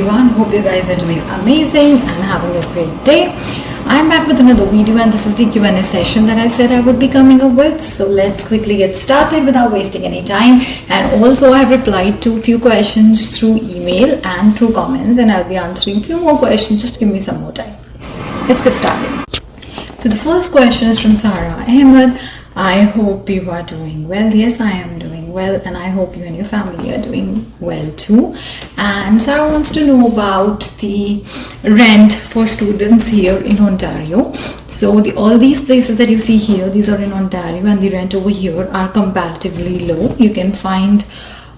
Everyone, hope you guys are doing amazing and having a great day. I'm back with another video and this is the Q&A session that I said I would be coming up with. So let's quickly get started without wasting any time. And also I have replied to a few questions through email and through comments, and I'll be answering a few more questions. Just give me some more time. Let's get started. So the first question is from Sarah Ahmed. I hope you are doing well. Yes, I am doing well, and I hope you and your family are doing well too. And Sarah wants to know about the rent for students here in Ontario. So all these places that you see here, these are in Ontario, and the rent over here are comparatively low. You can find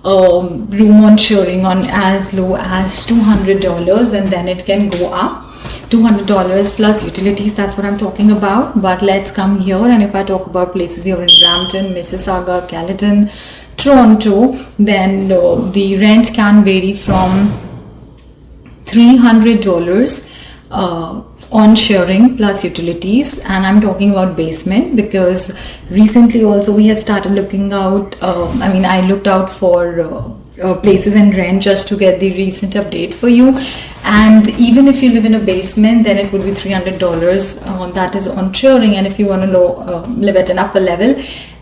room on sharing on as low as $200, and then it can go up $200 plus utilities. That's what I'm talking about. But let's come here, and if I talk about places here in Brampton, Mississauga, Caledon, Toronto, then the rent can vary from $300 on sharing plus utilities, and I'm talking about basement because recently also we have started looking out. I looked out for places and rent just to get the recent update for you. And even if you live in a basement, then it would be $300. That is on sharing. And if you want to live at an upper level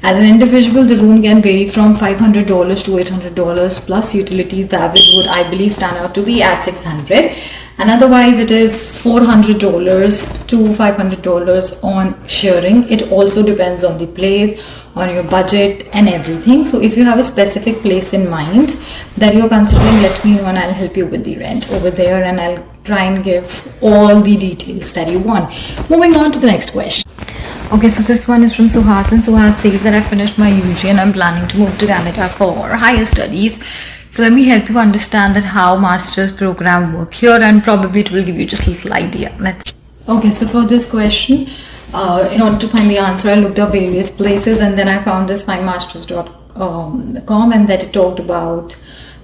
as an individual, the room can vary from $500 to $800 plus utilities. The average would, I believe, stand out to be at $600. And otherwise it is $400 to $500 on sharing. It also depends on the place, on your budget and everything. So if you have a specific place in mind that you're considering, let me know and I'll help you with the rent over there, and I'll try and give all the details that you want. Moving on to the next question. Okay, so this one is from Suhas, and Suhas says that I finished my UG and I'm planning to move to Canada for higher studies. So let me help you understand that how master's program work here, and probably it will give you just a little idea. Okay, so for this question, in order to find the answer, I looked up various places, and then I found this findmasters.com, and that it talked about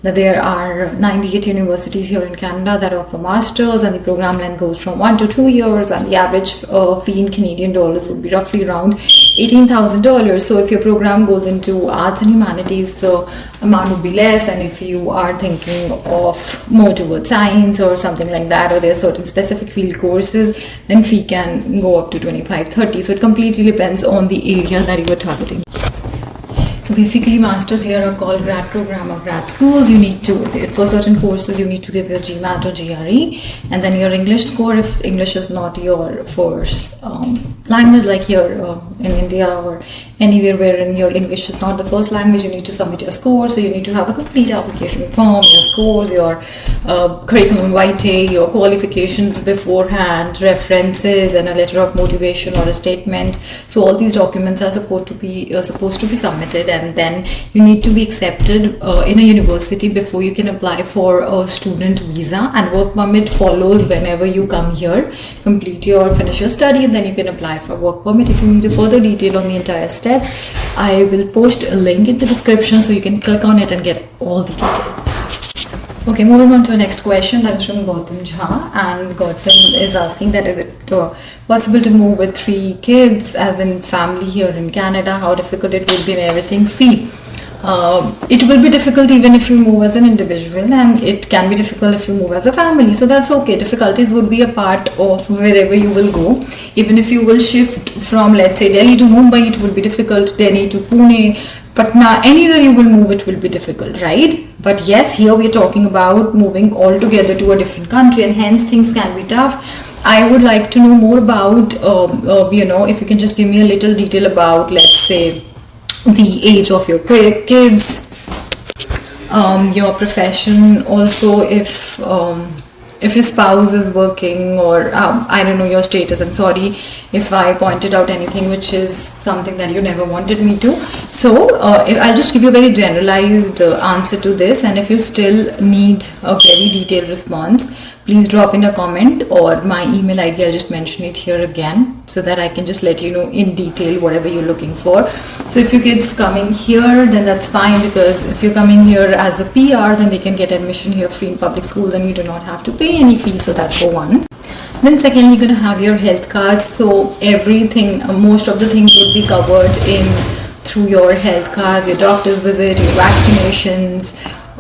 that there are 98 universities here in Canada that offer masters, and the program length goes from 1 to 2 years, and the average fee in Canadian dollars would be roughly around $18,000. So if your program goes into arts and humanities, the amount would be less, and if you are thinking of more towards science or something like that, or there's certain specific field courses, then fee can go up to $25-30. So it completely depends on the area that you are targeting. So basically, masters here are called grad program or grad schools. You need to, for certain courses, you need to give your GMAT or GRE, and then your English score. If English is not your first language, like here in India or anywhere wherein your English is not the first language, you need to submit your score. So you need to have a complete application form, your scores, your curriculum vitae, your qualifications beforehand, references, and a letter of motivation or a statement. So all these documents are supposed to be submitted, and then you need to be accepted in a university before you can apply for a student visa, and work permit follows whenever you come here, finish your study, and then you can apply for work permit. If you need a further detail on the entire steps, I will post a link in the description so you can click on it and get all the details. Okay, moving on to the next question. That is from Gautam Jha, and Gautam is asking that is it possible to move with 3 kids as in family here in Canada, how difficult it will be and everything. See, it will be difficult even if you move as an individual, and it can be difficult if you move as a family. So that's okay. Difficulties would be a part of wherever you will go. Even if you will shift from, let's say, Delhi to Mumbai, it would be difficult. Delhi to Pune, Patna, anywhere you will move, it will be difficult, right? But yes, here we are talking about moving altogether to a different country, and hence things can be tough. I would like to know more about, if you can just give me a little detail about, let's say, the age of your kids, your profession, also if your spouse is working, or I don't know your status. I'm sorry if I pointed out anything which is something that you never wanted me to. So I'll just give you a very generalized answer to this, and if you still need a very detailed response, please drop in a comment, or my email ID, I'll just mention it here again so that I can just let you know in detail whatever you're looking for. So if your kids coming here, then that's fine, because if you're coming here as a PR, then they can get admission here free in public schools, and you do not have to pay any fees. So that's for one. Then secondly, you're going to have your health cards. So everything, most of the things would be covered in through your health cards, your doctor's visit, your vaccinations,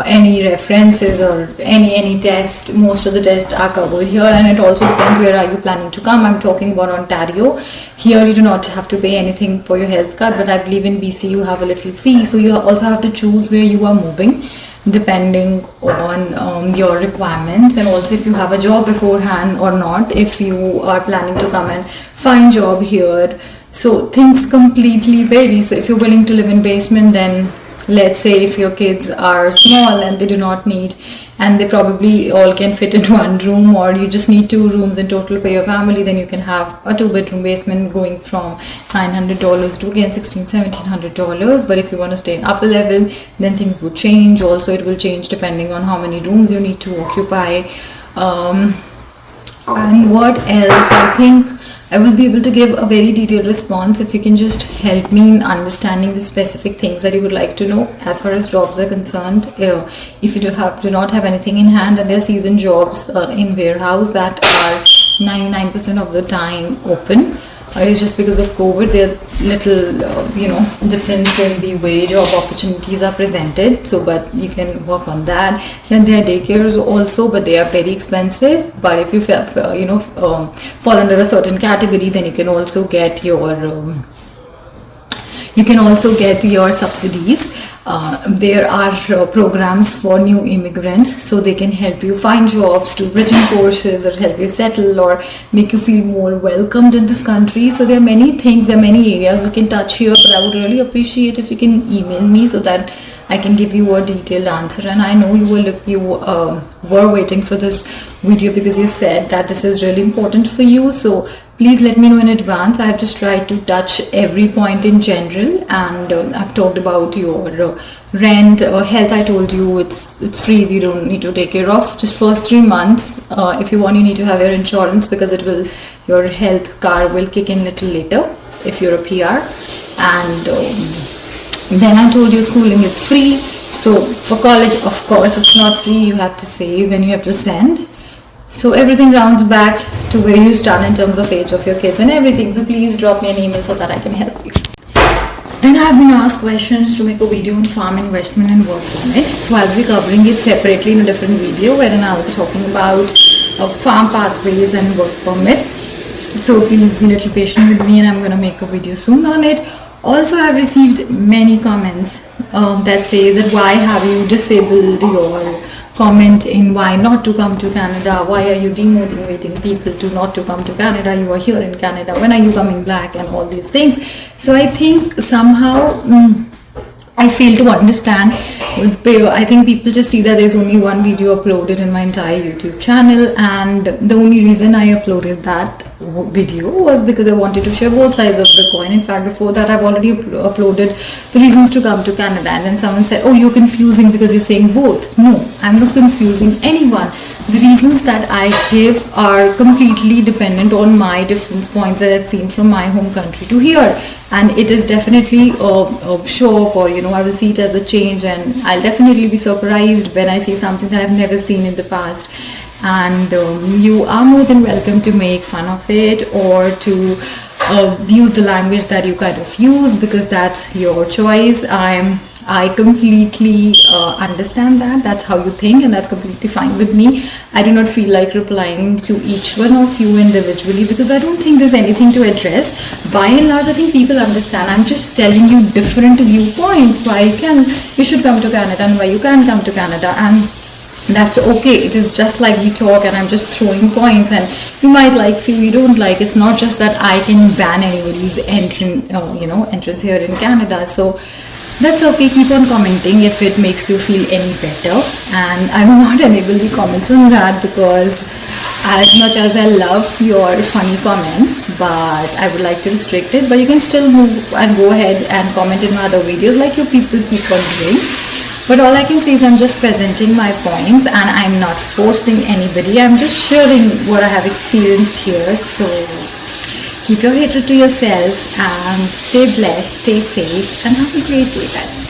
any references or any test. Most of the tests are covered here, and it also depends where are you planning to come. I'm talking about Ontario. Here you do not have to pay anything for your health card, but I believe in BC you have a little fee, so you also have to choose where you are moving depending on your requirements, and also if you have a job beforehand or not, if you are planning to come and find job here. So things completely vary. So if you're willing to live in basement, then let's say if your kids are small and they do not need, and they probably all can fit in one room, or you just need 2 rooms in total for your family, then you can have a 2-bedroom basement going from $900 to again $1,600-$1,700. But if you want to stay in upper level, then things would change. Also it will change depending on how many rooms you need to occupy. And what else? I think I will be able to give a very detailed response if you can just help me in understanding the specific things that you would like to know as far as jobs are concerned. If you do not have anything in hand, and there are season jobs in warehouse that are 99% of the time open. It's just because of COVID, there are little difference in the way job opportunities are presented. So, but you can work on that. Then there are daycares also, but they are very expensive. But if you fall under a certain category, then you can also get your subsidies. There are programs for new immigrants, so they can help you find jobs, do bridging courses, or help you settle, or make you feel more welcomed in this country. So there are many things, there are many areas we can touch here, but I would really appreciate if you can email me so that I can give you a detailed answer. And I know you were waiting for this video because you said that this is really important for you. So please let me know in advance. I have just tried to touch every point in general, and I've talked about your rent or health. I told you it's free. You don't need to take care of just first 3 months. If you want, you need to have your insurance because your health card will kick in little later if you're a PR. And then I told you schooling is free. So for college, of course, it's not free. You have to save and you have to send. So everything rounds back to where you start in terms of age of your kids and everything. So please drop me an email so that I can help you. Then I have been asked questions to make a video on farm investment and work permit. So I'll be covering it separately in a different video wherein I'll be talking about farm pathways and work permit. So please be a little patient with me, and I'm going to make a video soon on it. Also, I've received many comments that say that why have you disabled your comment in why not to come to Canada? Why are you demotivating people to not to come to Canada? You are here in Canada. When are you coming back? And all these things. So I think somehow I fail to understand. I think people just see that there's only one video uploaded in my entire YouTube channel, and the only reason I uploaded that video was because I wanted to share both sides of the coin. In fact, before that I've already uploaded the reasons to come to Canada, and then someone said, oh, you're confusing because you're saying both. No, I'm not confusing anyone. The reasons that I give are completely dependent on my different points that I've seen from my home country to here, and it is definitely a shock, or I will see it as a change, and I'll definitely be surprised when I see something that I've never seen in the past. And you are more than welcome to make fun of it, or to use the language that you kind of use, because that's your choice. I completely understand that. That's how you think, and that's completely fine with me. I do not feel like replying to each one of you individually because I don't think there's anything to address. By and large, I think people understand. I'm just telling you different viewpoints why you should come to Canada and why you can come to Canada, and that's okay. It is just like we talk, and I'm just throwing points, and you might like, few you don't like. It's not just that I can ban anybody's entrance here in Canada. So that's okay. Keep on commenting if it makes you feel any better, and I will not enable the comments on that because as much as I love your funny comments, but I would like to restrict it. But you can still move and go ahead and comment in my other videos like you people keep on doing. But all I can say is I'm just presenting my points, and I'm not forcing anybody. I'm just sharing what I have experienced here. So keep your hatred to yourself and stay blessed, stay safe, and have a great day, guys.